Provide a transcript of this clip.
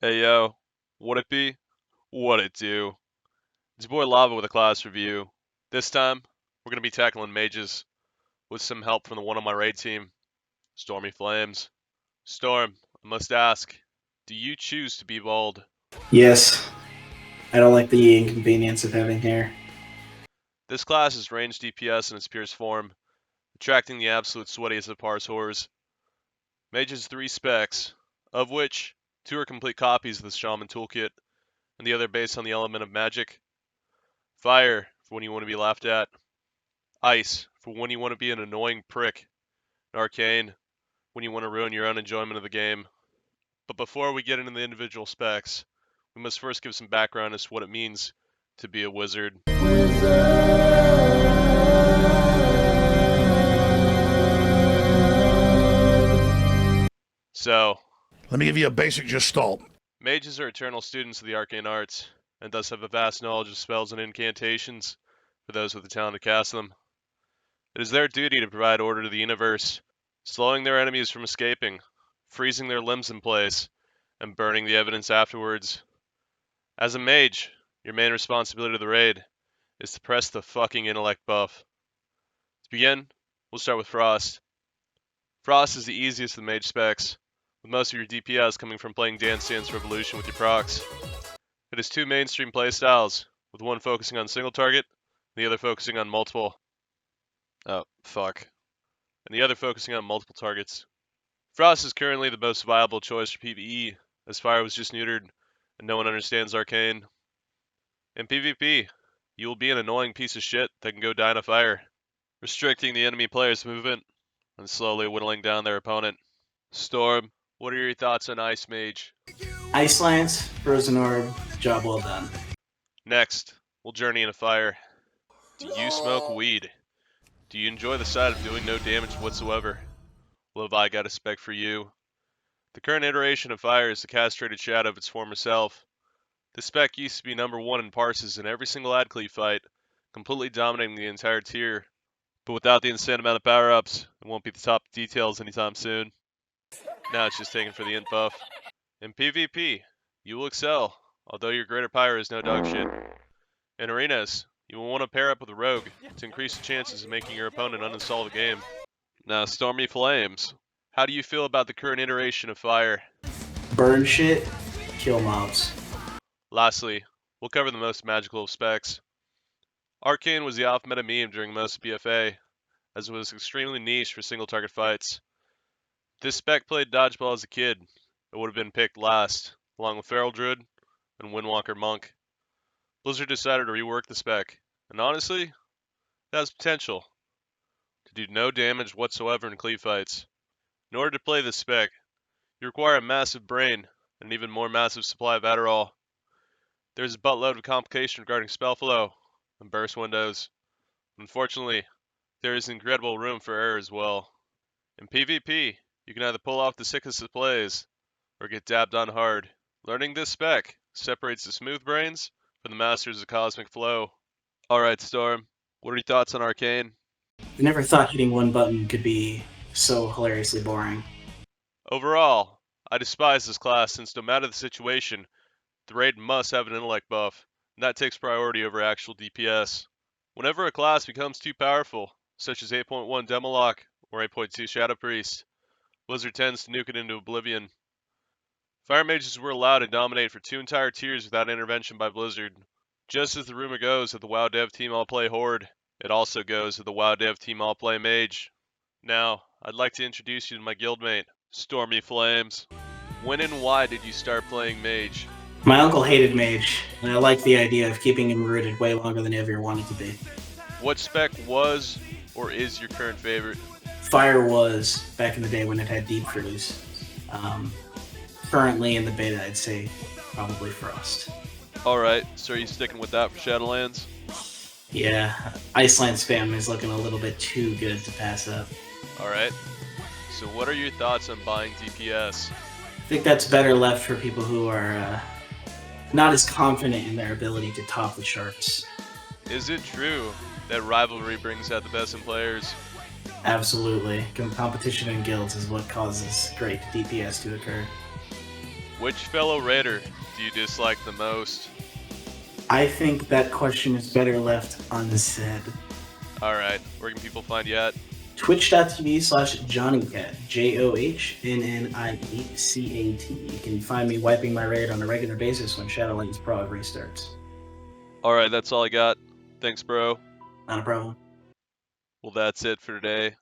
Hey yo, what it be? What it do? It's your boy Lava with a class review. This time, we're gonna be tackling mages with some help from the one on my raid team, Stormy Flames. Storm, I must ask, do you choose to be bald? Yes, I don't like the inconvenience of having hair. This class is ranged DPS in its purest form, attracting the absolute sweatiest of parse whores. Mage has 3 specs, of which 2 are complete copies of the Shaman toolkit, and the other based on the element of magic. Fire, for when you want to be laughed at. Ice, for when you want to be an annoying prick. And Arcane, when you want to ruin your own enjoyment of the game. But before we get into the individual specs, we must first give some background as to what it means to be a wizard. So, Let me give you a basic gestalt. mages are eternal students of the arcane arts, and thus have a vast knowledge of spells and incantations for those with the talent to cast them. It is their duty to provide order to the universe, slowing their enemies from escaping, freezing their limbs in place, and burning the evidence afterwards. As a mage, your main responsibility to the raid is to press the fucking intellect buff. To begin, we'll start with Frost. Frost is the easiest of the mage specs, with most of your DPS coming from playing Dance Dance Revolution with your procs. It has 2 mainstream playstyles, with one focusing on single target, and the other focusing on multiple. Oh, fuck. And the other focusing on multiple targets. Frost is currently the most viable choice for PvE, as Fire was just neutered, and no one understands Arcane. In PvP, you will be an annoying piece of shit that can go die in a fire, restricting the enemy player's movement and slowly whittling down their opponent. Storm, what are your thoughts on Ice Mage? Ice Lance, Frozen Orb, job well done. Next, we'll journey into fire. Do you smoke weed? Do you enjoy the sight of doing no damage whatsoever? Well, have I got a spec for you? The current iteration of fire is the castrated shadow of its former self. This spec used to be number 1 in parses in every single ad cleave fight, completely dominating the entire tier. But without the insane amount of power-ups, it won't be the top details anytime soon. Now it's just taken for the int buff. In PvP, you will excel, although your greater pyre is no dog shit. In arenas, you will want to pair up with a rogue to increase the chances of making your opponent uninstall the game. Now, Stormy Flames, how do you feel about the current iteration of fire? Burn shit, kill mobs. Lastly, we'll cover the most magical of specs. Arcane was the off-meta meme during most of BFA, as it was extremely niche for single target fights. If this spec played dodgeball as a kid, it would have been picked last, along with Feral Druid and Windwalker Monk. Blizzard decided to rework the spec, and honestly, it has potential to do no damage whatsoever in cleave fights. In order to play this spec, you require a massive brain and an even more massive supply of Adderall. There's a buttload of complication regarding spell flow and burst windows. Unfortunately, there is incredible room for error as well. In PvP, you can either pull off the sickest of plays or get dabbed on hard. Learning this spec separates the smooth brains from the masters of cosmic flow. Alright, Storm, what are your thoughts on Arcane? I never thought hitting one button could be so hilariously boring. Overall, I despise this class since no matter the situation, the raid must have an intellect buff, and that takes priority over actual DPS. Whenever a class becomes too powerful, such as 8.1 Demolock or 8.2 Shadow Priest, Blizzard tends to nuke it into oblivion. Fire mages were allowed to dominate for 2 entire tiers without intervention by Blizzard. Just as the rumor goes that the WoW dev team all play Horde, it also goes that the WoW dev team all play Mage. Now, I'd like to introduce you to my guildmate, Stormy Flames. When and why did you start playing Mage? My uncle hated Mage, and I like the idea of keeping him rooted way longer than he ever wanted to be. What spec was or is your current favorite? Fire was, back in the day when it had deep freeze. Currently in the beta, I'd say probably Frost. Alright, so are you sticking with that for Shadowlands? Yeah, Iceland spam is looking a little bit too good to pass up. Alright, so what are your thoughts on buying DPS? I think that's better left for people who are not as confident in their ability to top the sharks. Is it true that rivalry brings out the best in players? Absolutely. Competition in guilds is what causes great DPS to occur. Which fellow Raider do you dislike the most? I think that question is better left unsaid. Alright, where can people find you at? Twitch.tv/JohnnyCat, JohnnyCat. You can find me wiping my raid on a regular basis when Shadowlands Prague restarts. Alright, that's all I got. Thanks, bro. Not a problem. Well, that's it for today.